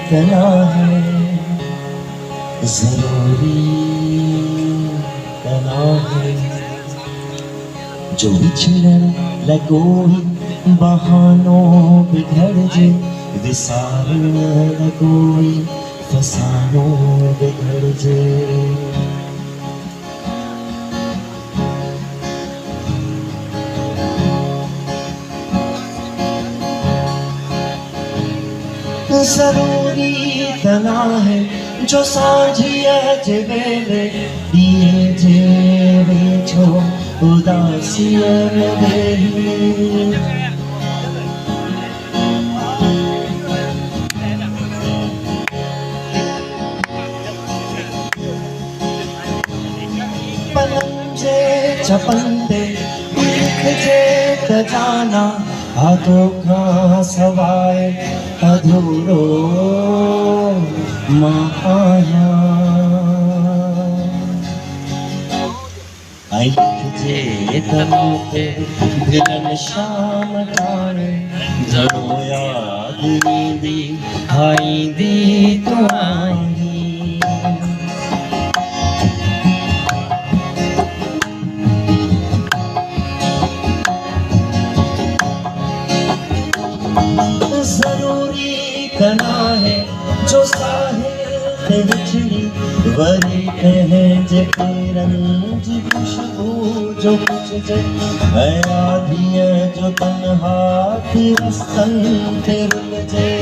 इतना है, जरूरी इतना है। जो बिछड़न लगोई बहानों बिगड़ जे, विसार लगोई फसानों बिगड़ जे। जरूरी इतना है, जो सांझिया जे वेले दिए जे बेचो उदासिया मेरी। पलंजे चपंदे लिख जे जाना, हाथों का सवाए अधूरो माया। आई लिख जे तनों पे दिलन शाम तारे, जरो याद दी आई दी तो आई। जरूरी इतना है, जो साहिल बिछड़ी वरी कहे जे रंज खुशबू जो कुछ जे मैं आधी जो तन्हा थी रस्तन फिर जे।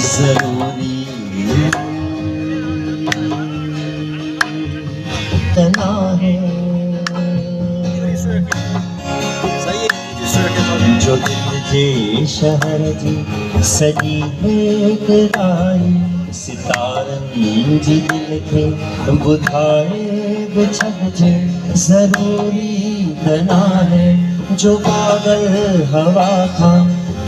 जरूरी इतना है, जो दिल जे शहर जी सजी एक आई, सितारन जी दिल खे बुधाए बिछड़ जे। जरूरी इतना है, जो पागल हवा था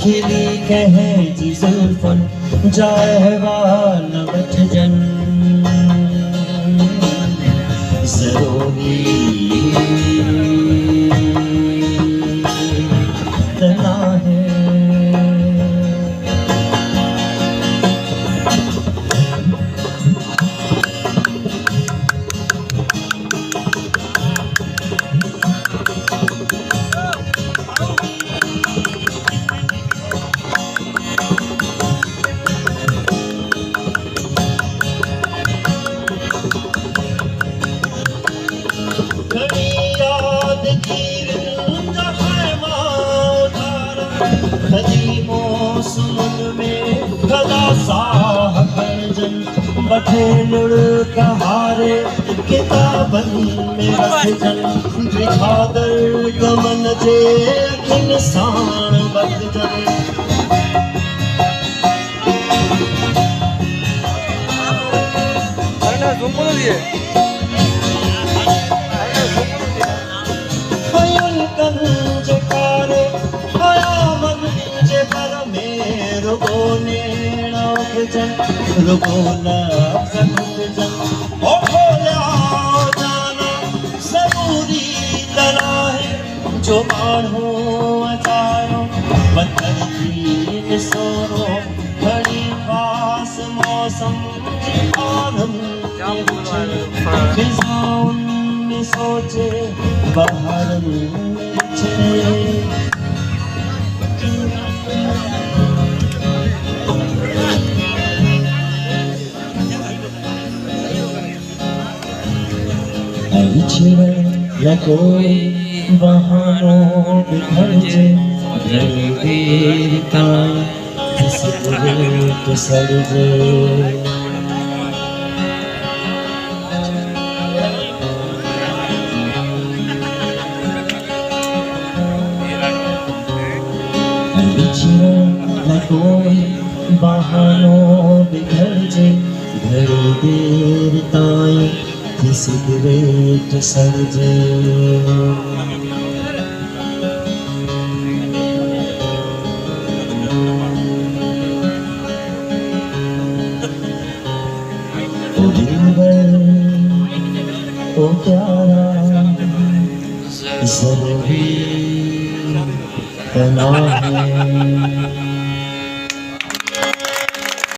खिली कहे जी जुल्फन जाए न बच जन। जरूरी इतना है। मौसम में खदा साह खर्जन बठे लुड़ कहारे किताबन में रखजन। बिछादर गमन जे इंसान बदजन। रुकोना जन ओ खोला जाना जरूरी तना है, जो मानो अचायो बदल की सोरो घड़ी पास मौसम आनंद फिजाउन में सोचे बाहर न कोई बहानों बिखर जे। रंगीरता तो सर जे। न कोई बहानों बिखर जे। घड़ी देर ताई सिगरेट सर ओ प्यारा ज़रूरी बना है।